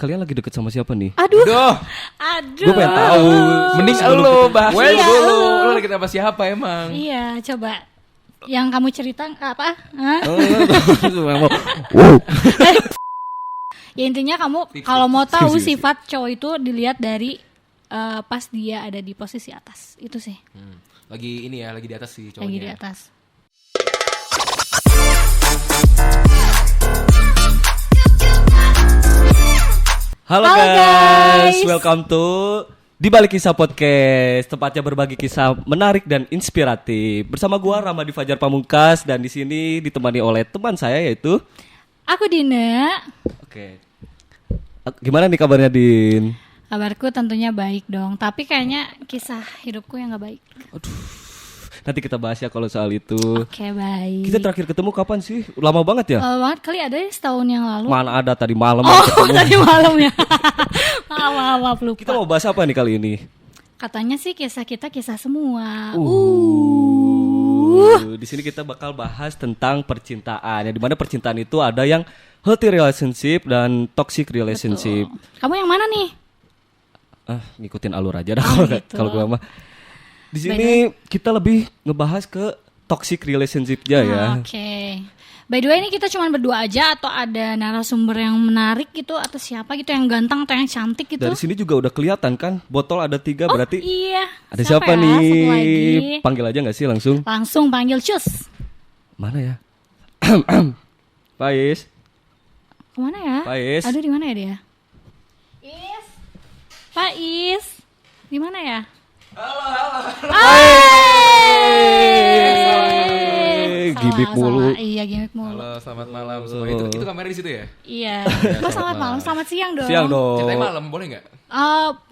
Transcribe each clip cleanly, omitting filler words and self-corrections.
kalian lagi deket sama siapa nih? Aduh. Gue pengen tahu. Mending lu bahas dulu. Lu lagi sama siapa emang? Iya, coba. Yang kamu cerita apa? Hah? Ya intinya kamu kalau mau tahu sifat cowok itu dilihat dari pas dia ada di posisi atas. Itu sih. Lagi ini ya, lagi di atas sih cowoknya. Lagi di atas. Halo guys, welcome to Di Balik Kisah Podcast. Tempatnya berbagi kisah menarik dan inspiratif. Bersama gua Ramadi Fajar Pamungkas dan di sini ditemani oleh teman saya yaitu Aku Dina. Oke. Gimana nih kabarnya Din? Kabarku tentunya baik dong, tapi kayaknya kisah hidupku yang gak baik. Nanti kita bahas ya kalau soal itu. Oke, baik. Kita terakhir ketemu kapan sih? Lama banget ya? Lama banget kali, ada ya setahun yang lalu. Mana ada tadi malam. Tadi malam ya. Maaf lupa. Kita mau bahas apa nih kali ini? Katanya sih kisah kita kisah semua. Di sini kita bakal bahas tentang percintaan. Yang dimana percintaan itu ada yang healthy relationship dan toxic relationship. Betul. Kamu yang mana nih? Ngikutin alur aja dah gitu. kalau gue mah. Di sini kita lebih ngebahas ke toxic relationship-nya ya. Oke. By the way, ini kita cuma berdua aja atau ada narasumber yang menarik gitu atau siapa gitu yang ganteng atau yang cantik gitu? Dari sini juga udah kelihatan kan, botol ada 3 berarti. Iya. Ada siapa ya? nih? Satu lagi. Panggil aja nggak sih langsung? Langsung panggil cus. Mana ya? Pais. Kemana ya? Pais. Aduh, di mana ya dia? Is. Pak Is. Di mana ya? Gimik mulu. Iya, gimik mulu. Halo, selamat malam semua. Itu kamera di situ ya? Iya. Kok selamat malam, selamat siang dong. Siang dong. Ceritanya malam, boleh nggak?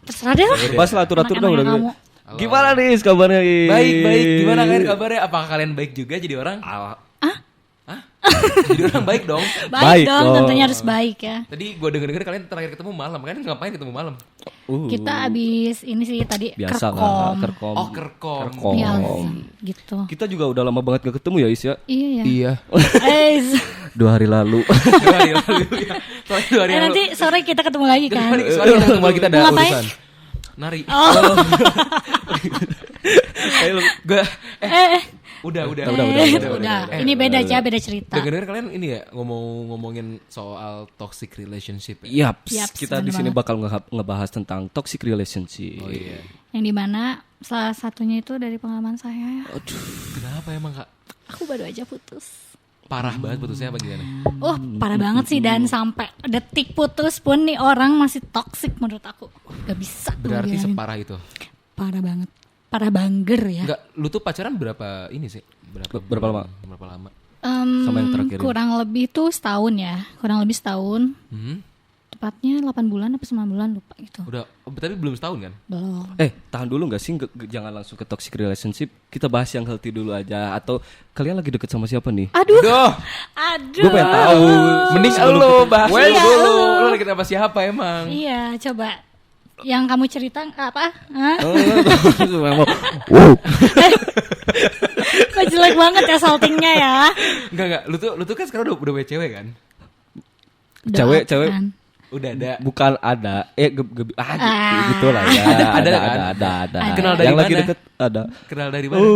Terserah deh lah. Bahas lah atur-atur dong udah. Kamu. Gimana nih kabarnya? Baik. Gimana kalian kabarnya? Apakah kalian baik juga jadi orang? Jadi orang baik dong. Baik dong, tentunya harus baik ya. Tadi gue denger kalian terakhir ketemu malam. Kalian ngapain ketemu malam? Kita abis ini sih tadi Biasa kerkom. Kerkom. Iya gitu. Kita juga udah lama banget gak ketemu ya Is ya? Iya. 2 2 hari lalu. 2 hari lalu ya. Soalnya 2 hari lalu. Nanti sore kita ketemu lagi kan. Soalnya kita ketemu lagi, kita ada Mau ngapain? urusan. Nari. Udah. Ini beda aja, beda cerita. Dengar kalian ini ya ngomongin soal toxic relationship. Ya? Yaps, kita di sini bakal ngebahas tentang toxic relationship. Oh iya. Yang dimana salah satunya itu dari pengalaman saya. Aduh, kenapa emang Kak? Aku baru aja putus. Parah banget putusnya apa gimana? Parah banget sih, dan sampai detik putus pun nih orang masih toxic menurut aku. Gak bisa. Berarti separah itu. Parah banget. Parah bangger ya. Enggak, lu tuh pacaran berapa ini sih? Berapa lama? Berapa lama? Sama yang terakhir. Kurang lebih tuh setahun ya. Kurang lebih setahun. Tepatnya 8 bulan atau 9 bulan lupa gitu. Udah, tapi belum setahun kan? Belum. Tahan dulu gak sih? Jangan langsung ke toxic relationship. Kita bahas yang healthy dulu aja. Atau kalian lagi deket sama siapa nih? Aduh. Gue pengen tahu. Mending lu bahas dulu. Lu lagi sama siapa emang? Iya, coba. Yang kamu cerita apa? Hah? Kok jelek banget ya saltingnya ya? Enggak. Lu tuh kan sekarang udah punya cewek kan? Cewek. Udah ada. Bukan ada. Gitu lah ya. Ada. Kenal dari yang mana? lagi deket ada. Kenal dari mana?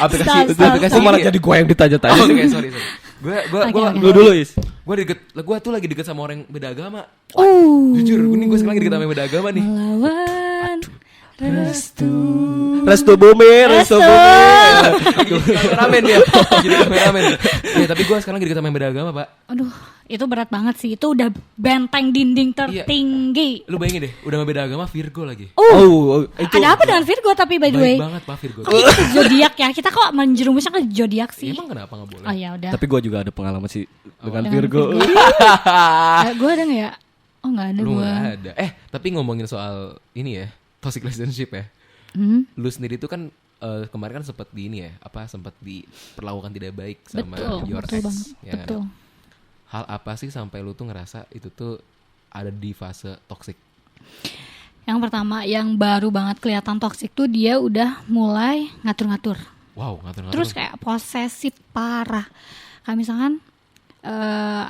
Aplikasi malah jadi gue yang ditanya-tanya. Oke, sorry. Lu dulu Is. Gue tuh lagi deket sama orang yang beda agama. Jujur, gue sekarang lagi deket sama yang beda agama nih. Melawan Restu bumi. Kameramen dia. Jadi kameramen. Ya, tapi gue sekarang lagi deket sama yang beda agama, Pak. Aduh, itu berat banget sih. Itu udah benteng dinding tertinggi. Lu bayangin deh, udah sama beda agama, Virgo lagi. Itu ada apa dengan Virgo tapi by the way? Baik banget Pak Virgo. Itu zodiak ya. Kita kok menjerumusnya ke zodiak sih? Emang kenapa gak boleh? Oh ya udah. Tapi gue juga ada pengalaman sih dengan Virgo. Gue ada nggak ya? Oh nggak ada. Lu gak ada. Tapi ngomongin soal ini ya, toxic relationship ya. Lu sendiri tuh kan kemarin kan sempat di ini ya, sempat diperlakukan tidak baik sama your ex. Ya, betul. Hal apa sih sampai lu tuh ngerasa itu tuh ada di fase toxic? Yang pertama, yang baru banget kelihatan toxic tuh dia udah mulai ngatur-ngatur. Wow, ngatur-ngatur. Terus kayak posesif parah. Kayak misalkan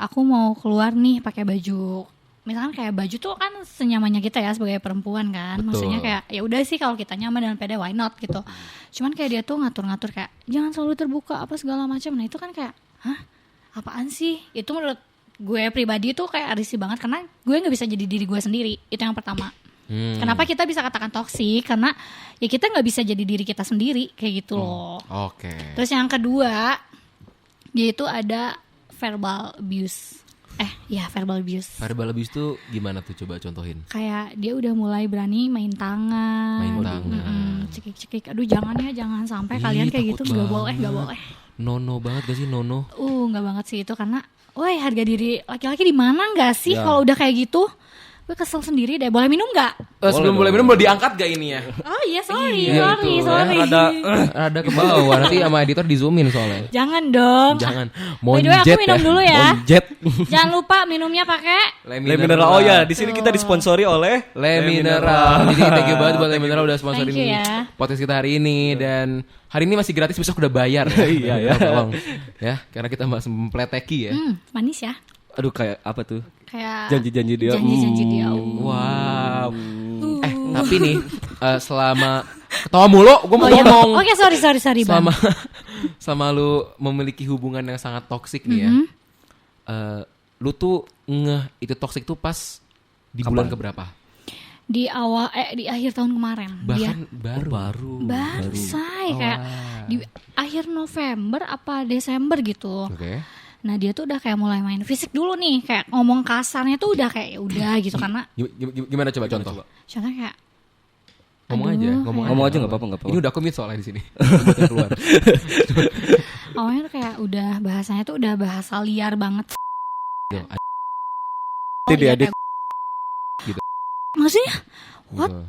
aku mau keluar nih pakai baju, misalkan kayak baju tuh kan senyamannya kita ya sebagai perempuan kan. Betul. Maksudnya kayak ya udah sih kalau kita nyaman dan pede why not gitu. Cuman kayak dia tuh ngatur-ngatur kayak jangan selalu terbuka apa segala macam. Nah itu kan kayak hah apaan sih? Itu menurut gue pribadi tuh kayak risih banget karena gue nggak bisa jadi diri gue sendiri. Itu yang pertama. Kenapa kita bisa katakan toksik? Karena ya kita nggak bisa jadi diri kita sendiri kayak gitu loh. Oke. Terus yang kedua dia itu ada verbal abuse. Verbal abuse. Verbal abuse tuh gimana tuh, coba contohin. Kayak dia udah mulai berani main tangan. Main tangan. Cekik-cekik. Aduh jangan sampai Ih, kalian kayak gitu. takut Gak boleh, banget. gak boleh. Nono banget gak sih, nono? Gak banget sih itu karena, woi harga diri laki-laki di mana gak sih Ya. kalau udah kayak gitu? Gue kesel sendiri deh. Boleh minum gak? Sebelum boleh minum boleh diangkat gak ini ya? Oh iya sorry. Iya, itu. Ada ke bawah, nanti sama editor di zoomin soalnya. Jangan dong. Jangan. By the way aku minum dulu ya. Jet. Jangan lupa minumnya pakai Le Mineral. Oh ya, di sini kita disponsori oleh Le Mineral. Jadi thank you banget buat Le Mineral udah sponsorin Thank you ya. podcast kita hari ini. Dan hari ini masih gratis, besok udah bayar ya. Iya, ya. Tolong ya, karena kita masih mempleteki ya. manis ya. Aduh kayak apa tuh? Kayak Janji-janji dia. Janji-janji dia. Wow. Tapi nih selama ketawa mulu, gue mau ngomong. Oke, sorry Bang. Selama lu memiliki hubungan yang sangat toksik nih ya, lu tuh itu toksik tuh pas di bulan keberapa? Di akhir tahun kemarin. Bahkan Baru. Say kayak di akhir November apa Desember gitu. Oke. Nah dia tuh udah kayak mulai main fisik dulu nih, kayak ngomong kasarnya tuh udah kayak ya udah gitu karena Gimana coba contoh? contohnya kayak Ngomong aduh, aja, Ngomong aja nggak apa-apa. Ini udah komit soalnya di sini. Buat yang keluar. awalnya tuh kayak udah bahasanya tuh udah bahasa liar banget. Dia adik. Gitu. Maksudnya what? Gitu.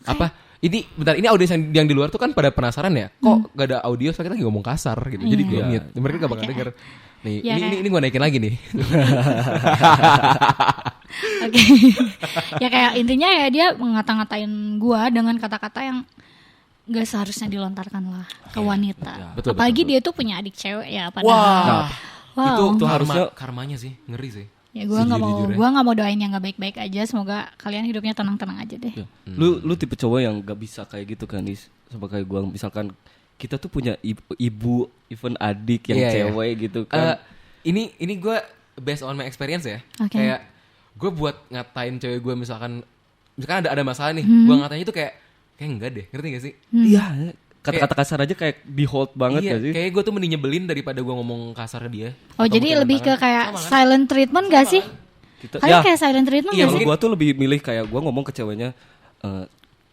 Apa? Ini bentar, ini audiens yang di luar tuh kan pada penasaran ya. Kok gak ada audio soalnya kita lagi ngomong kasar gitu. Jadi gue Iya. mute. Mereka gak bakal Oke. denger. Nih, Ya, ini gue naikin lagi nih. Oke. Ya kayak intinya ya dia ngata-ngatain gua dengan kata-kata yang gak seharusnya dilontarkan lah ke wanita. Betul, Apalagi betul. dia tuh punya adik cewek ya padahal. Wow. Itu harusnya- karmanya sih, ngeri sih. Ya gua nggak mau Sejujur-jujurnya. gua nggak mau doain yang nggak baik-baik aja. Semoga kalian hidupnya tenang-tenang aja deh. Ya. Lu tipe cowok yang gak bisa kayak gitu kan, Dis? Sama kayak gua, misalkan kita tuh punya ibu even adik yang Iya, iya. cewek gitu kan. Ini gue based on my experience ya. Oke. Kayak gue buat ngatain cewek gue misalkan ada masalah nih, gue ngatain itu kayak enggak deh, ngerti gak sih? Iya, kata-kata kasar aja kayak di hold banget Iya, gak sih? kayak gue tuh mending nyebelin daripada gue ngomong kasar ke dia. Oh Atau jadi mungkin lebih ke tantangan. kayak Sama kan? silent treatment gak sih? Kita, Kalian kayak silent treatment iya, gak sih? gua tuh lebih milih kayak gua ngomong ke ceweknya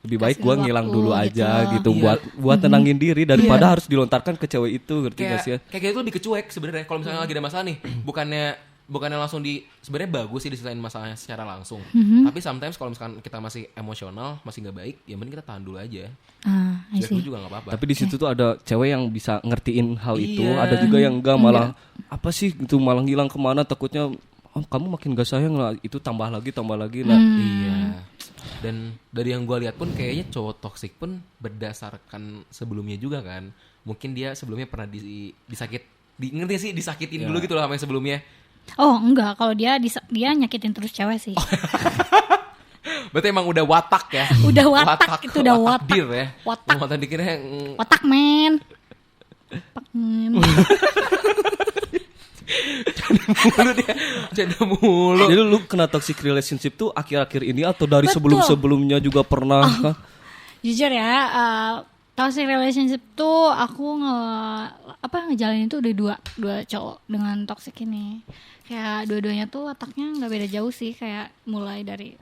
lebih baik Kasih gua waktu ngilang dulu gitu. aja gitu Iya. buat tenangin diri daripada harus dilontarkan ke cewek itu, ngerti gak sih ya? Kayak gitu lebih kecuek sebenarnya. Kalau misalnya lagi ada masalah nih, bukannya langsung sebenarnya bagus sih diselesain masalahnya secara langsung. Tapi sometimes kalau misalkan kita masih emosional, masih nggak baik, ya mending kita tahan dulu aja. I Biar see. gue juga nggak apa-apa. Tapi di situ tuh ada cewek yang bisa ngertiin hal itu, Iya. ada juga yang enggak malah apa sih gitu malah ngilang kemana, takutnya kamu makin gak sayang lah, itu tambah lagi nah. Iya. Dan dari yang gue lihat pun kayaknya cowok toksik pun berdasarkan sebelumnya juga kan. Mungkin dia sebelumnya pernah ngerti sih disakitin dulu gitu loh sama yang sebelumnya. Oh enggak, kalau dia nyakitin terus cewek sih. Berarti emang udah watak ya. Udah watak, itu udah watak. dir ya. Watak. Watak dikiranya Otak men. Otak men. Canda mulu. Jadi lu kena toxic relationship tuh akhir-akhir ini atau dari Betul. sebelum-sebelumnya juga pernah kah? Jujur ya, toxic relationship tuh aku ngejalanin itu udah dua cowok dengan toxic ini. Kayak dua-duanya tuh otaknya nggak beda jauh sih, kayak mulai dari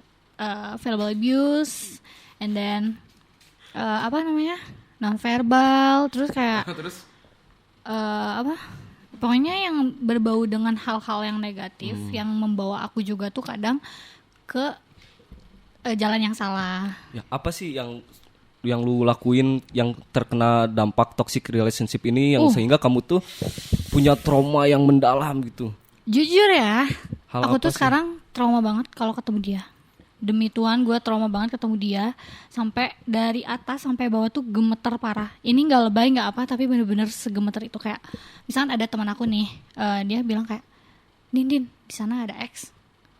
verbal abuse and then non-verbal, terus kayak Terus pokoknya yang berbau dengan hal-hal yang negatif yang membawa aku juga tuh kadang ke jalan yang salah. Ya, apa sih yang lu lakuin yang terkena dampak toxic relationship ini yang sehingga kamu tuh punya trauma yang mendalam gitu? Jujur ya, Hal aku apa tuh sih? sekarang trauma banget kalau ketemu dia. Demi Tuhan gue trauma banget ketemu dia. Sampai dari atas sampai bawah tuh gemeter parah. Ini gak lebay gak apa, tapi bener-bener segemeter itu. Kayak misalkan ada teman aku nih, dia bilang kayak, Din di sana ada X.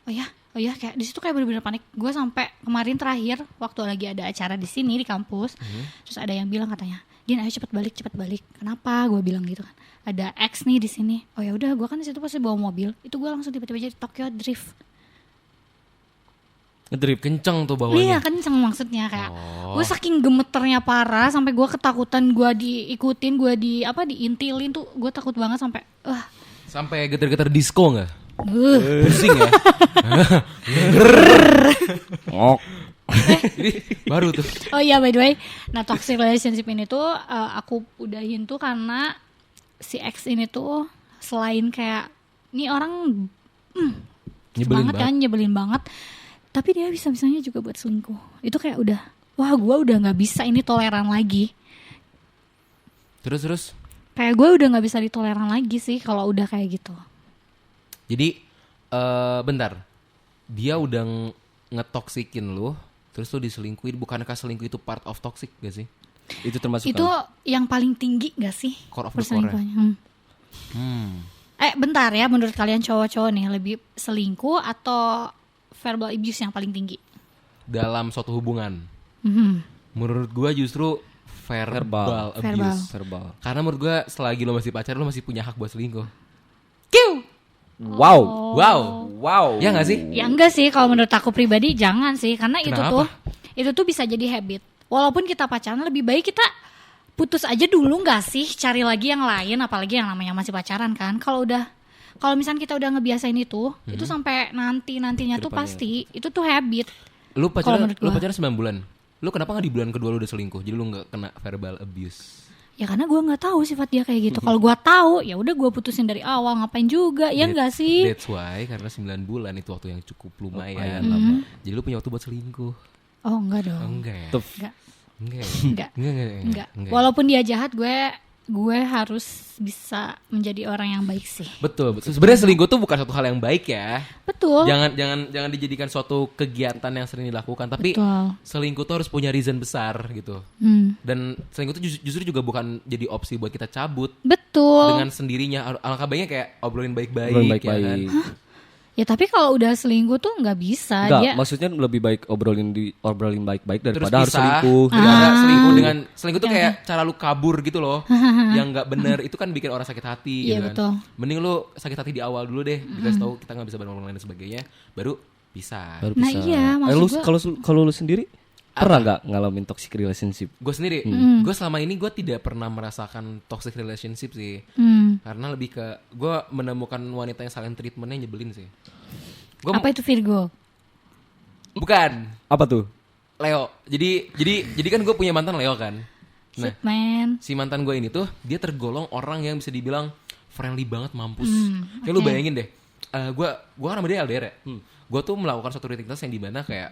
Oh ya, kayak di situ kayak bener-bener panik. Gue sampai kemarin terakhir waktu lagi ada acara di sini di kampus, terus ada yang bilang katanya, Din ayo cepet balik. Kenapa? Gue bilang gitu kan. Ada X nih di sini. Oh ya udah, gue kan di situ pasti bawa mobil. Itu gue langsung tiba-tiba jadi Tokyo Drift. Ngedrip kenceng tuh bawahnya. Iya kenceng maksudnya kayak. Gue saking gemeternya parah sampai gue ketakutan, gue diikutin, gue diintilin tuh, gue takut banget sampai. Sampai getar-getar disco nggak? Pusing ya. Jadi baru tuh. Oh iya by the way, nah toxic relationship ini tuh aku udahin tuh karena si X ini tuh selain kayak ini orang Nyebelin banget. nyebelin banget, tapi dia bisa-bisanya juga buat selingkuh. Itu kayak udah, wah gue udah nggak bisa ini toleran lagi. Terus. Kayak gue udah nggak bisa ditoleran lagi sih kalau udah kayak gitu. Jadi bentar, dia udah ngetoksikin lu, terus lu diselingkuhin. Bukankah selingkuh itu part of toxic gak sih? Itu termasuk Itu yang paling tinggi gak sih? Core of the core. Perselingkuhannya. Bentar ya, menurut kalian cowok-cowok nih lebih selingkuh atau verbal abuse yang paling tinggi? Dalam suatu hubungan. Menurut gua justru verbal abuse. verbal. Karena menurut gua selagi lo masih pacaran, lo masih punya hak buat selingkuh. Wow. Ya gak sih? Ya enggak sih, kalau menurut aku pribadi jangan sih, karena Kenapa? itu tuh bisa jadi habit. Walaupun kita pacaran, lebih baik kita putus aja dulu nggak sih, cari lagi yang lain, apalagi yang namanya masih pacaran kan. Kalau misalnya kita udah ngebiasain itu sampai nantinya tuh pasti itu tuh habit. Lu pacaran menurut gua. 9 bulan. Lu kenapa gak di bulan kedua lu udah selingkuh? Jadi lu gak kena verbal abuse. Ya karena gue nggak tahu sifat dia kayak gitu. Kalau gue tahu, ya udah gue putusin dari awal. Ngapain juga? Ya nggak sih? That's why, karena 9 bulan itu waktu yang cukup lumayan lama. lama. Jadi lu punya waktu buat selingkuh. Oh enggak dong. Enggak ya? Tuh. Enggak. Walaupun dia jahat, gue harus bisa menjadi orang yang baik sih. Betul. Sebenarnya selingkuh tuh bukan suatu hal yang baik ya. Betul. Jangan dijadikan suatu kegiatan yang sering dilakukan. Tapi Betul. selingkuh tuh harus punya reason besar gitu. Dan selingkuh tuh justru juga bukan jadi opsi buat kita cabut. Betul. Dengan sendirinya. Alangkah baiknya kayak obrolin baik-baik. Obrolin Ya baik-baik. kan? Ya tapi kalau udah selingkuh tuh nggak bisa. Enggak, Dia maksudnya lebih baik obrolin baik-baik Terus daripada harus pisah. selingkuh. Daripada selingkuh tuh kayak cara lu kabur gitu loh. Yang nggak bener itu kan bikin orang sakit hati Iya, gitu kan. betul. Mending lu sakit hati di awal dulu deh, dikasih tahu kita nggak bisa bareng orang lain dan sebagainya, baru pisah. Baru Nah bisa. iya, maksud gua- Kalau lu sendiri pernah nggak ngalamin toxic relationship? Gue sendiri, gue selama ini gue tidak pernah merasakan toxic relationship sih. Karena lebih ke gue menemukan wanita yang silent treatmentnya nyebelin sih. Gua Apa itu Virgo? bukan Apa tuh? Leo. Jadi kan gue punya mantan Leo kan. Nah, Shit, man. si mantan gue ini tuh dia tergolong orang yang bisa dibilang friendly banget, mampus. Kayak lu oke. bayangin deh, gue kan sama dia LDR ya. Gue tuh melakukan suatu rutinitas yang dimana kayak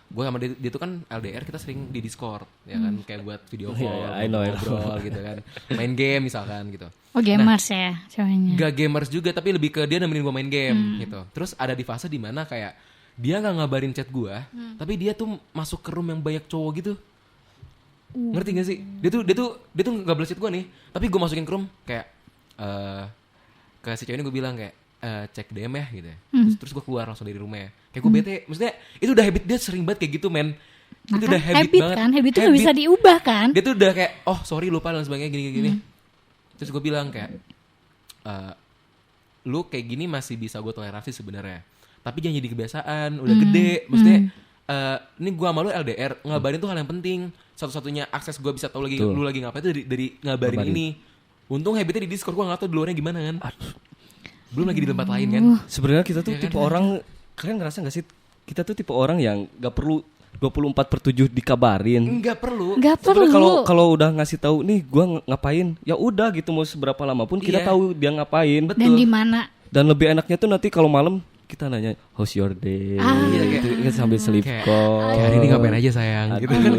gue sama dia tuh kan LDR, kita sering di Discord ya kan, kayak buat video call, I know. ngobrol gitu kan, main game misalkan gitu. Oh gamers ya cowoknya. Gak gamers juga, tapi lebih ke dia nemenin gue main game gitu. Terus ada di fase dimana kayak dia nggak ngabarin chat gue, tapi dia tuh masuk ke room yang banyak cowok gitu. Ngerti gak sih? Dia tuh nggak balas chat gue nih, tapi gue masukin ke room kayak ke si cewek ini gue bilang kayak cek DM ya gitu ya. Terus gue keluar langsung dari rumahnya. Kayak gue bete, maksudnya itu udah habit dia, sering banget kayak gitu men. Itu udah habit banget. Kan, habit itu nggak bisa diubah kan? Dia tuh udah kayak oh sorry lupa dan sebagainya gini. Terus gue bilang kayak lu kayak gini masih bisa gue toleransi sebenarnya. Tapi jangan jadi kebiasaan, udah gede. Maksudnya ini gue sama lu LDR, ngabarin tuh hal yang penting. Satu-satunya akses gue bisa tahu lagi lu lagi ngapain itu dari ngabarin ini. Untung habitnya di Discord, gue gak tahu di luarnya gimana kan. Belum lagi di tempat lain kan. Sebenarnya kita tuh tipe orang, kalian ngerasa gak sih? Kita tuh tipe orang yang gak perlu 24/7 dikabarin. Enggak perlu. Nggak Sebenarnya perlu. kalau udah ngasih tahu nih gua ngapain, ya udah gitu, mau seberapa lama pun kita Iya. tahu dia ngapain. Betul. Dan di mana? Dan lebih enaknya tuh nanti kalau malam kita nanya how's your day, Iya, gitu, sambil sleep kayak call. hari ini ngapain aja sayang gitu kan,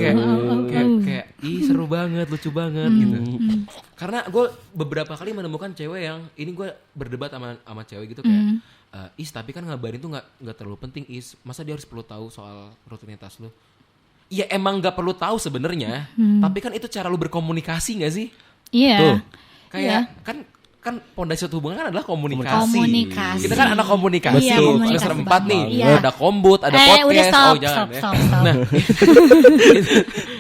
kayak Ih seru banget, lucu banget gitu. Karena gue beberapa kali menemukan cewek yang ini gue berdebat sama cewek gitu kayak, Is tapi kan ngabarin tuh nggak terlalu penting Is. Masa dia harus perlu tahu soal rutinitas lu? Iya emang nggak perlu tahu sebenarnya, tapi kan itu cara lu berkomunikasi nggak sih? Iya. Tuh. Kayak kan pondasi suatu hubungan kan adalah komunikasi. Komunikasi. Kita kan anak komunikasi. Iya, komunikasi Semester 4 nih, Iya. ada kombut, ada podcast. Udah stop, jangan stop. Nah,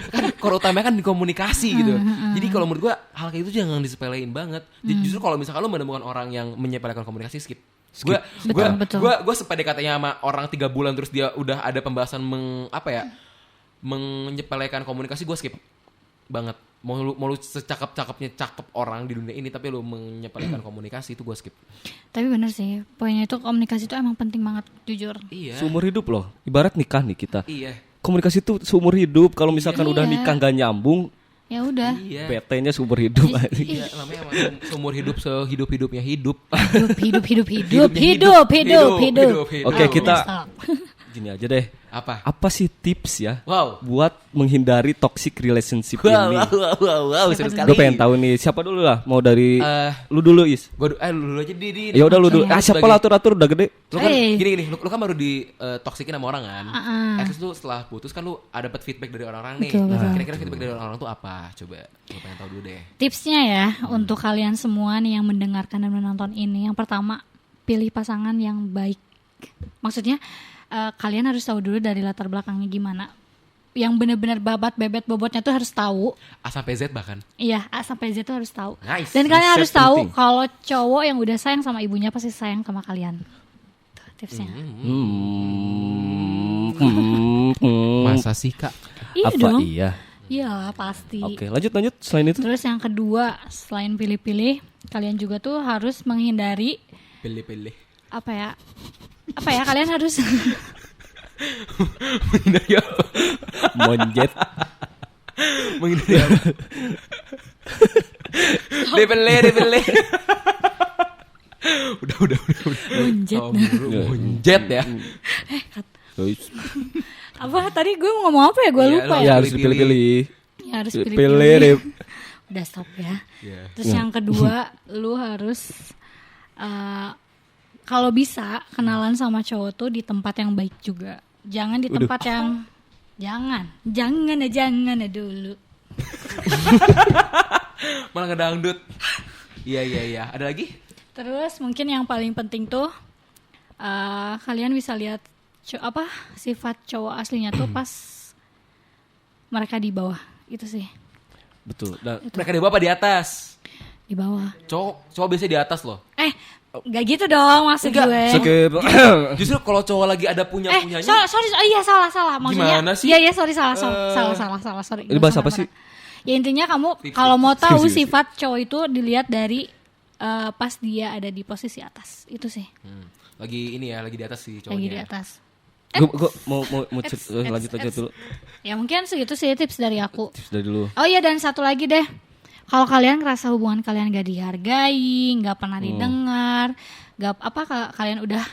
kan core utamanya kan di komunikasi gitu. Jadi kalau menurut gua hal kayak itu jangan disepelein banget. Justru kalau misalkan lu menemukan orang yang menyepelekan komunikasi, skip. Gue sepede katanya sama orang 3 bulan terus dia udah ada pembahasan menyepelekan komunikasi, gue skip banget. Mau lu secakep-cakepnya cakep orang di dunia ini tapi lu menyepelekan komunikasi itu gue skip. Tapi bener sih, poinnya itu komunikasi itu emang penting banget, jujur. Iya. Seumur hidup loh. Ibarat nikah nih kita. Iya. Komunikasi itu seumur hidup. Kalau misalkan udah nikah gak nyambung, Ya udah. Iya. PT-nya seumur hidup. Iya, namanya emang seumur hidup sehidup-hidupnya hidup. Hidup. Oke, kita Stop. gini aja deh. Apa Sih tips ya Wow. buat menghindari toxic relationship ini? Wow, seru sekali. Gue pengen tahu nih, siapa dulu lah? Mau dari lu dulu, Is. Lu dulu aja di. Ya udah lu dulu. Siapa lah atur udah gede. Lu kan gini, lu kan baru di toksikin sama orang kan. At least lu setelah putus kan lu ada dapat feedback dari orang-orang nih. Betul. Kira-kira feedback dari orang-orang tuh apa? Coba gue pengen tahu dulu deh. Tipsnya ya untuk kalian semua nih yang mendengarkan dan menonton ini, yang pertama pilih pasangan yang baik. Maksudnya kalian harus tahu dulu dari latar belakangnya gimana. Yang benar-benar babat bebet bobotnya tuh harus tahu. A sampai Z bahkan. Iya, A sampai Z tuh harus tahu. Nice. Dan kalian Riset harus tahu penting. kalau cowok yang udah sayang sama ibunya pasti sayang sama kalian. Tuh tipsnya. Masa sih Kak? Iya Apa dong. iya? Iya pasti. Oke, lanjut selain itu. Terus yang kedua, selain pilih-pilih, kalian juga tuh harus menghindari Pilih-pilih. apa ya kalian harus Menghindari apa? Monjet. Menghindari apa? Dipilih. Udah. Monjet. Monjet ya. Apa tadi gue mau ngomong apa ya, gue Iya, lupa Ya ya. harus dipilih-pilih. Ya harus Pilih. pilih-pilih. Udah stop ya. Iya. Terus yang kedua, lu harus kalau bisa kenalan sama cowok tuh di tempat yang baik juga. Jangan di tempat yang jangan dulu. Malah ngedangdut. Iya. Ada lagi? Terus mungkin yang paling penting tuh kalian bisa lihat sifat cowok aslinya tuh pas mereka di bawah. Itu sih. Betul. Dan Mereka di bawah apa di atas? Di bawah. Cowok biasanya di atas loh. Gak gitu dong maksud gue. skip. Justru kalau cowok lagi ada punyanya. Sorry, salah. Maksudnya, Gimana sih? Iya, sorry, salah, sorry. Ini bahas apa sih? Ya intinya kamu Tips. kalau mau tahu Tips. sifat cowok itu dilihat dari pas dia ada di posisi atas, itu sih. Lagi di atas sih cowoknya. Lagi di atas. Gue mau lanjut dulu. Ya mungkin segitu sih tips dari aku. Tips dari dulu. Oh iya, dan satu lagi deh. Kalau kalian ngerasa hubungan kalian gak dihargai, gak pernah didengar, kalian udah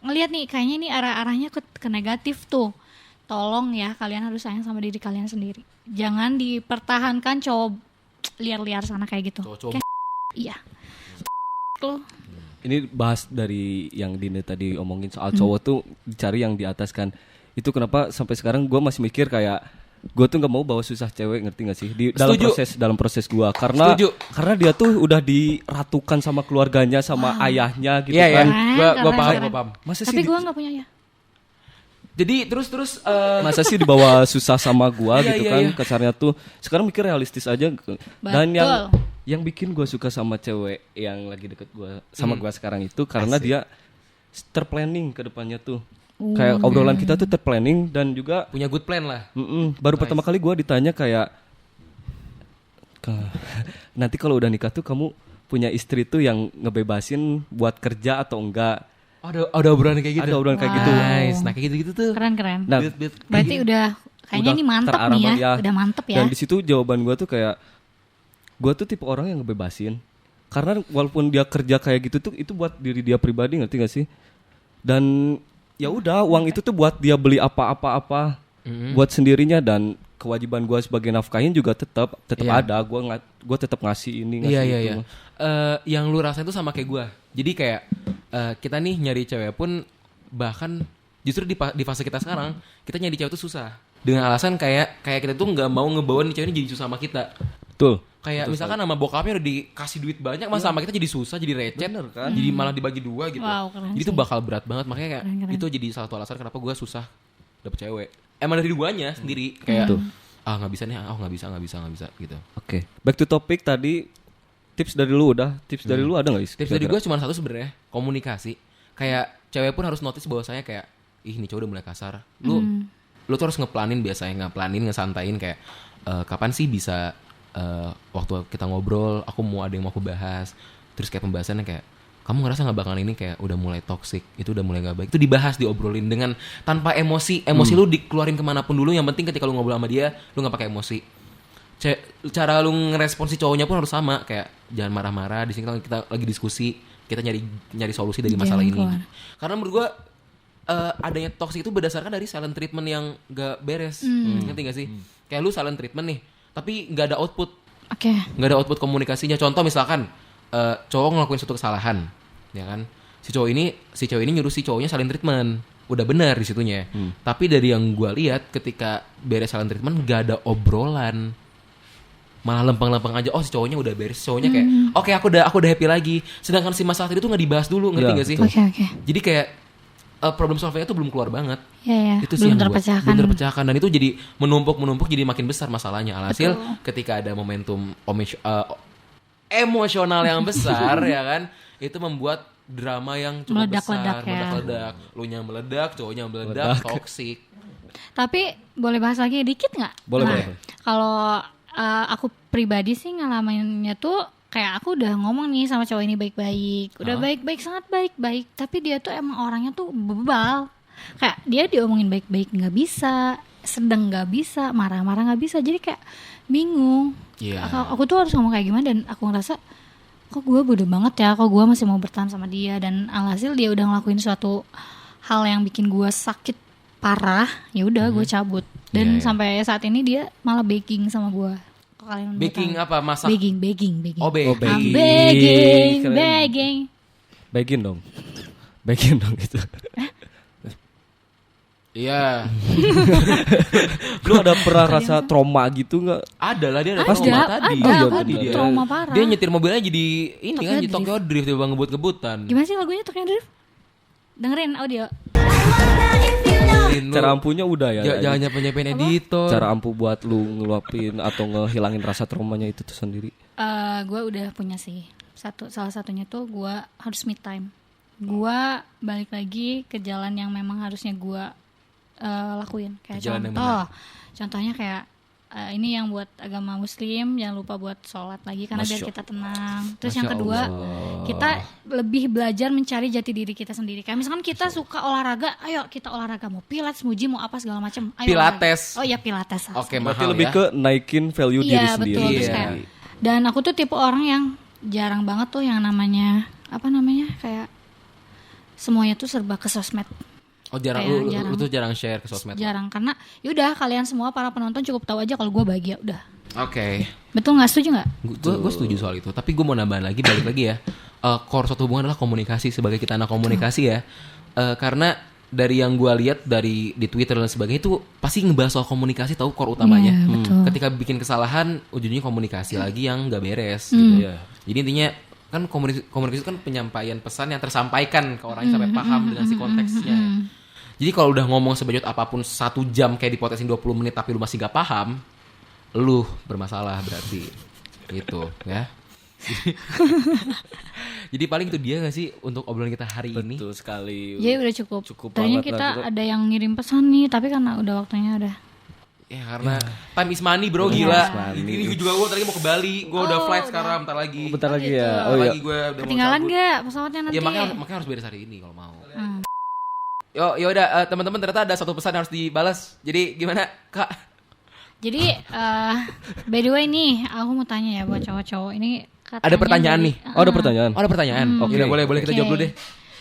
ngelihat nih kayaknya nih arahnya ke negatif tuh. Tolong ya, kalian harus sayang sama diri kalian sendiri. Jangan dipertahankan cowok liar-liar sana kayak gitu. Cowok. Iya. Tuh. Ini bahas dari yang Dina tadi omongin soal cowok tuh dicari yang di atas kan. Itu kenapa sampai sekarang gue masih mikir kayak gue tuh nggak mau bawa susah cewek, ngerti nggak sih dalam proses gue karena dia tuh udah diratukan sama keluarganya sama ayahnya gitu kan. Gue paham. Masa Tapi sih gue nggak punya ya. Jadi terus masa sih dibawa susah sama gue Iya, gitu iya, kan iya. Kasarnya tuh sekarang mikir realistis aja. Dan Betul. yang bikin gue suka sama cewek yang lagi deket gue sama gue sekarang itu karena dia terplanning ke depannya tuh. Kayak obrolan kita tuh terplanning dan juga punya good plan lah. baru pertama kali gue ditanya kayak nanti kalau udah nikah tuh kamu punya istri tuh yang ngebebasin buat kerja atau enggak. Ada obrolan kayak gitu. Ada obrolan kayak gitu. Nice. Nah kayak gitu tuh. Keren. Nah, Berarti udah kayaknya udah ini mantep terarah nih ya. banget, Udah mantep ya. Dan di situ jawaban gue tuh kayak gue tuh tipe orang yang ngebebasin karena walaupun dia kerja kayak gitu tuh itu buat diri dia pribadi, ngerti gak sih? Dan ya udah uang itu tuh buat dia beli apa-apa buat sendirinya dan kewajiban gue sebagai nafkahin juga tetap Iya. ada. Gue tetap ngasih ini ngasih Iya. itu. Yang lu rasain tuh sama kayak gue. Jadi kayak kita nih nyari cewek pun bahkan justru di fase kita sekarang kita nyari cewek tuh susah. Dengan alasan kayak kita tuh nggak mau ngebawa nih cewek ini jadi susah sama kita. Betul. Kayak misalkan sama bokapnya udah dikasih duit banyak, masa sama kita jadi susah, jadi recet, Bener kan? jadi malah dibagi dua gitu. Wow, keren Jadi itu sih. bakal berat banget, makanya kayak Keren. itu jadi salah satu alasan kenapa gue susah dapet cewek. Emang dari guanya sendiri kayak Betul. nggak bisa nih, nggak bisa gitu. Oke. Back to topic tadi. Tips dari lu udah. Tips dari lu ada nggak Is? Tips dari gue cuma satu sebenarnya, komunikasi. Kayak cewek pun harus notice bahwasanya kayak ih nih cowok udah mulai kasar. Lu tuh harus ngeplanin biasanya, ngesantain kayak kapan sih bisa waktu kita ngobrol, aku ada yang mau aku bahas. Terus kayak pembahasannya kayak kamu ngerasa nggak bakalan ini kayak udah mulai toxic, itu udah mulai nggak baik. Itu dibahas, diobrolin dengan tanpa emosi lu dikeluarin kemanapun dulu. Yang penting ketika lu ngobrol sama dia, lu nggak pakai emosi. Cara lu ngerespon si cowoknya pun harus sama, kayak jangan marah-marah. Di sini kita lagi diskusi, kita nyari solusi dari masalah Jalan ini. keluar. Karena menurut gua adanya toxic itu berdasarkan dari silent treatment yang gak beres. Ngerti gak sih? Kayak lu silent treatment nih, tapi gak ada output. Oke. Nggak ada output komunikasinya. Contoh misalkan cowok ngelakuin suatu kesalahan, ya kan? Si cowok ini nyuruh si cowoknya silent treatment. Udah benar di situnya. Tapi dari yang gua lihat ketika beres silent treatment nggak ada obrolan. Malah lempeng-lempeng aja. Oh, si cowoknya udah beres. Si cowoknya kayak, "Oke, aku udah happy lagi." Sedangkan si masalah tadi tuh nggak dibahas dulu, ngerti Ya, nggak sih? Oke. Jadi kayak problem solvingnya tuh belum keluar banget. Ya. Itu sih Belum yang terpecahkan. belum terpecahkan, dan itu jadi menumpuk jadi makin besar masalahnya. Alhasil ketika ada momentum emosional yang besar ya kan, itu membuat drama yang cukup Meledak-ledak besar, ya. meledak. Lu nya meledak, cowoknya meledak, toxic. Tapi boleh bahas lagi dikit nggak? Boleh, Nah, boleh. Kalau aku pribadi sih ngalaminnya tuh kayak aku udah ngomong nih sama cowok ini baik-baik, udah baik-baik, sangat baik-baik, tapi dia tuh emang orangnya tuh bebal. Kayak dia diomongin baik-baik nggak bisa, sedang nggak bisa, marah-marah nggak bisa, jadi kayak bingung. Iya. Aku tuh harus ngomong kayak gimana, dan aku ngerasa kok gue bodoh banget ya, kok gue masih mau bertahan sama dia, dan alhasil dia udah ngelakuin suatu hal yang bikin gue sakit parah, ya udah gue cabut. Dan Iya. sampai saat ini dia malah baking sama gue. Kalian udah Baking tahu. apa? Masak? Begging. Oh, Oh, I'm baking. begging, Keren. begging. Bagiin dong. Bagiin dong itu. Iya. Lu ada pernah rasa trauma gitu nggak? Ada lah, dia ada Ada, trauma tadi. ada, Oh, iya, aku tadi dia. trauma parah. Dia nyetir mobilnya jadi ini Tokyo kan, di Drift. Tokyo Drift tiba ngebut-ngebutan. Gimana sih lagunya Tokyo Drift? Dengerin audio. Cara ampunya udah ya. Jangan nyapain editor. Cara ampuh buat lu ngeluapin atau ngehilangin rasa traumanya itu tuh sendiri. Gue udah punya sih. Salah satunya tuh gue harus me time. Gue balik lagi ke jalan yang memang harusnya gue lakuin. Kayak Ke jalan yang contohnya kayak ini yang buat agama muslim, jangan lupa buat sholat lagi karena biar kita tenang. Terus yang Masya kedua, Allah. kita lebih belajar mencari jati diri kita sendiri. Kayak misalkan kita suka olahraga, ayo kita olahraga, mau pilates, mau gym, mau apa segala macam. Ayo Pilates. olahraga. Oh iya pilates. Oke, Berarti mahal lebih ya. ke naikin value diri Iya sendiri. betul. Terus Iya. kayak, dan aku tuh tipe orang yang jarang banget tuh yang namanya kayak semuanya tuh serba ke sosmed. Oh, jarang Kayak lu tuh jarang share ke sosmed. Jarang, karena yaudah kalian semua para penonton cukup tahu aja kalau gue bahagia udah. Oke. Betul nggak, setuju nggak? Gue setuju soal itu. Tapi gue mau nambahin lagi, balik lagi ya. Core suatu hubungan adalah komunikasi. Sebagai kita anak komunikasi ya. Karena dari yang gue lihat di Twitter dan sebagainya itu pasti ngebahas soal komunikasi, tahu core utamanya. Iya, betul. Ketika bikin kesalahan, ujungnya komunikasi lagi yang nggak beres. Gitu. Iya. Jadi intinya kan komunikasi itu kan penyampaian pesan yang tersampaikan ke orangnya sampai paham dengan si konteksnya. Jadi kalau udah ngomong sebajut apapun 1 jam kayak dipotesin 20 menit tapi lu masih gak paham, lu bermasalah berarti. Gitu ya. Jadi paling itu dia gak sih untuk obrolan kita hari ini? Betul sekali. Jadi udah cukup. Cukup Tadinya banget kita lah, bro. ada yang ngirim pesan nih, tapi karena udah waktunya udah. Ya karena time is money bro, Time gila. is money. Ini juga gue tadi mau ke Bali, gue udah flight sekarang, bentar lagi. Bentar lagi gitu. ya. Bentar Oh iya. lagi gue udah Ketinggalan mau cabut. nggak pesawatnya nanti? Ya makanya harus beres hari ini kalau mau. Hmm. Ya udah teman-teman, ternyata ada satu pesan yang harus dibalas. Jadi gimana Kak? Jadi by the way nih, aku mau tanya ya buat cowok-cowok ini. Ada pertanyaan nih. Oh, ada pertanyaan. Oh, ada pertanyaan. Oke, Oke. boleh kita Oke. jawab dulu deh.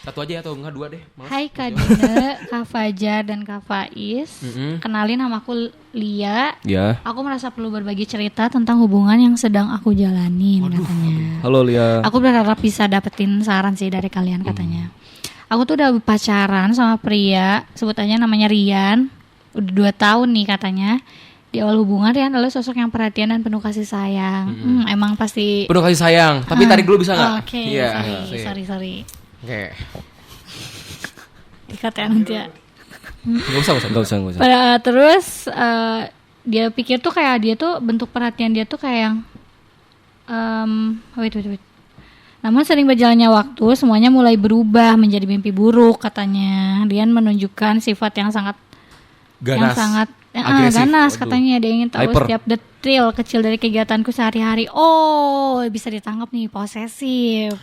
Satu aja atau enggak 2 deh. Males. Hai Kak Dina, Kak Fajar dan Kak Faiz. Kenalin, nama aku Lia. Ya. Aku merasa perlu berbagi cerita tentang hubungan yang sedang aku jalanin, katanya. Halo Lia. Aku berharap bisa dapetin saran sih dari kalian, katanya. Aku tuh udah pacaran sama pria, sebut aja namanya Rian. Udah 2 tahun nih katanya. Di awal hubungan Rian adalah sosok yang perhatian dan penuh kasih sayang. Emang pasti. Penuh kasih sayang, tapi tarik dulu bisa nggak? Oke, sorry. Oke. Dikat ya nanti ya. Enggak usah. Terus dia pikir tuh kayak dia tuh bentuk perhatian dia tuh kayak yang wait. Namun sering berjalannya waktu, semuanya mulai berubah menjadi mimpi buruk, katanya. Rian menunjukkan sifat yang sangat Agresif. ganas. Waduh. Katanya dia ingin tahu Hyper. setiap detail kecil dari kegiatanku sehari-hari. Oh, bisa ditangkap nih, posesif.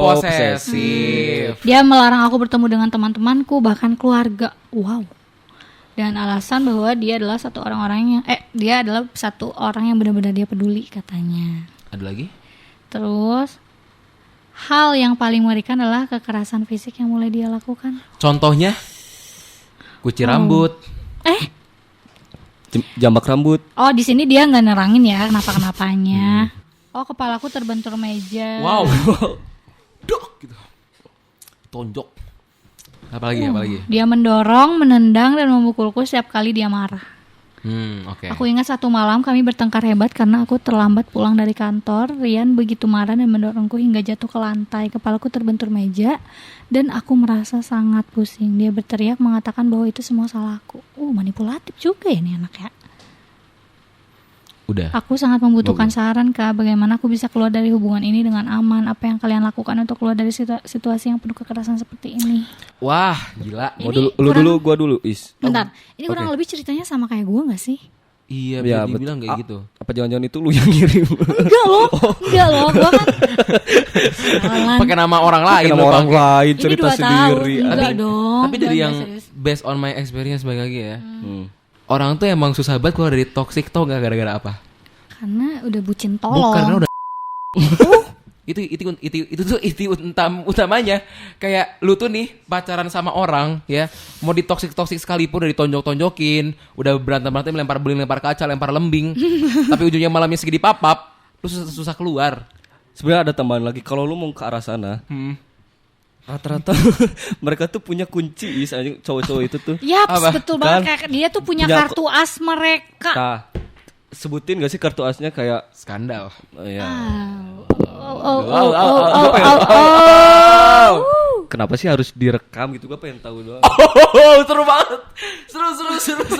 Posesif. Dia melarang aku bertemu dengan teman-temanku, bahkan keluarga. Wow. Dan alasan bahwa dia adalah satu orang yang benar-benar dia peduli, katanya. Ada lagi? Terus hal yang paling mengerikan adalah kekerasan fisik yang mulai dia lakukan. Contohnya? Kuci rambut. Jambak rambut. Oh, di sini dia nggak nerangin ya kenapa-kenapanya. Oh, kepalaku terbentur meja. Wow. Dok gitu. Tonjok. Apalagi? Dia mendorong, menendang dan memukulku setiap kali dia marah. Oke. Aku ingat satu malam kami bertengkar hebat karena aku terlambat pulang dari kantor. Rian begitu marah dan mendorongku hingga jatuh ke lantai. Kepalaku terbentur meja dan aku merasa sangat pusing. Dia berteriak mengatakan bahwa itu semua salahku. Manipulatif juga ya nih anak ya. Udah. Aku sangat membutuhkan saran, Kak. Bagaimana aku bisa keluar dari hubungan ini dengan aman? Apa yang kalian lakukan untuk keluar dari situasi yang penuh kekerasan seperti ini? Wah, gila. Gua dulu, Is. Bentar, ini kurang lebih ceritanya sama kayak gue gak sih? Iya, Ya, bisa dibilang kayak gitu. Apa jangan-jangan itu lu yang ngirim? Enggak loh, gue kan Salah. Pakai nama orang lain. Nama lo orang pakai. lain, Ini cerita 2 tahun. sendiri. Enggak dong. Tapi dari Enggak, yang serius. based on my experience balik lagi ya. Orang tuh emang susah banget keluar dari toxic, tau gak gara-gara apa? Karena udah bucin tolong. Bukan, karena udah itu tuh utamanya. Kayak lu tuh nih pacaran sama orang ya, mau ditoksik sekalipun, udah ditonjok-tonjokin, udah berantem lempar beling, lempar kaca, lempar lembing, tapi ujungnya malamnya segi dipapap, lu susah keluar. Sebenarnya ada tambahan lagi, kalau lu mau ke arah sana, rata-rata mereka tuh punya kunci, Is, cowok-cowok itu tuh. Yaps, Apa? betul Kan? banget. Kayak dia tuh punya Punya kartu as mereka. Nah, sebutin gak sih kartu asnya kayak Skandal. ya. Oh. Kenapa sih harus direkam gitu? Gue pengen tahu doang. Seru banget. Seru.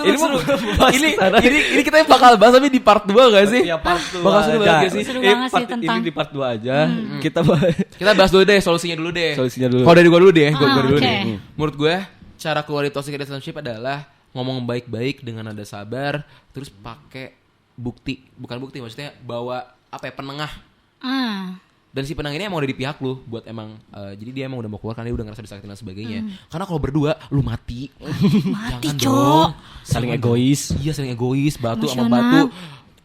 Ini mau bahas sana. Ini kita bakal bahas tapi di part 2 gak sih? Ya part 2 Bakal seru banget gak sih? Seru banget sih tentang. Ini di part 2 aja. Kita bahas Kita bahas dulu deh, solusinya dulu deh. Solusinya dulu. Kalau dari gue dulu deh, gue dulu oke. deh. Menurut gue, cara keluar dari toxic relationship adalah ngomong baik-baik dengan nada sabar, terus pakai bukan bukti, maksudnya bawa penengah. Dan si penengah ini emang udah di pihak lu buat emang jadi dia emang udah mau keluar karena dia udah ngerasa disakitin dan sebagainya. Karena kalau berdua lu mati. Mati, Jangan Cok. dong. saling Jangan egois. dong. Iya, saling egois, batu sama Emosional. batu.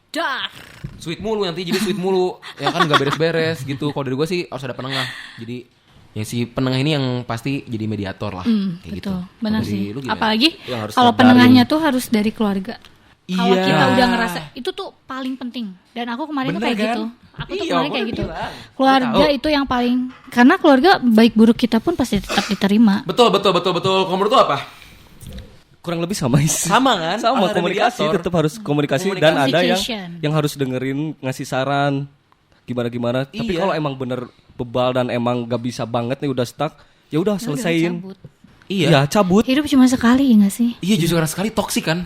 Dar. Sweet mulu nanti, jadi sweet mulu. Ya kan enggak beres-beres gitu. Kalau dari gue sih harus ada penengah. Jadi yang si penengah ini yang pasti jadi mediator lah. Kayak gitu. Betul, benar Kalau sih. dari lu gimana? Apalagi Yang harus kalau sabarin. penengahnya tuh harus dari keluarga. Kalau Iya. kita udah ngerasa itu tuh paling penting. Dan aku kemarin tuh Bener kayak kan? gitu. Aku tuh Iya, kemarin gua kayak udah gitu. bilang. Keluarga Gua tahu. itu yang paling, karena keluarga baik buruk kita pun pasti tetap diterima. Betul. Kalau menurut lu apa? Kurang lebih sama, Is. Sama kan? Sama Ada komunikasi, mediator. tetap harus komunikasi dan ada Communication. yang harus dengerin, ngasih saran gimana. Tapi Iya. kalau emang bener bebal dan emang gak bisa banget nih, udah stuck, ya udah selesaiin. cabut. Iya. Cabut. Hidup cuma sekali, enggak sih? Iya, justru karena sekali toksik kan.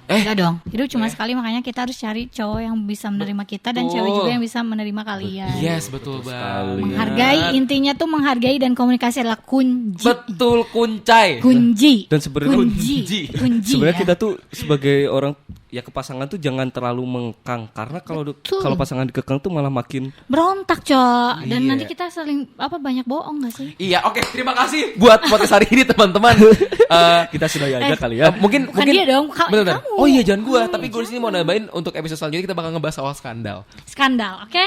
Enggak dong. Hidup cuma sekali, makanya kita harus cari cowok yang bisa menerima kita dan cewek juga yang bisa menerima kalian. Yes, betul banget. Menghargai, intinya tuh menghargai dan komunikasi adalah kunci. Betul, kuncai. Kunci. Dan sebenarnya Kunci. sebenarnya ya. kita tuh sebagai orang ya ke pasangan tuh jangan terlalu mengkang, karena kalau pasangan dikekang tuh malah makin berontak, Cok. Dan Iya. nanti kita sering banyak bohong gak sih? Iya, oke. Terima kasih buat podcast hari ini, teman-teman. kita sudah aja kali ya. Mungkin Bukan dia dong, Bentar. kamu. Oh iya, jangan gua. Tapi gue di sini mau nambahin untuk episode selanjutnya kita bakal ngebahas soal skandal. Skandal, oke?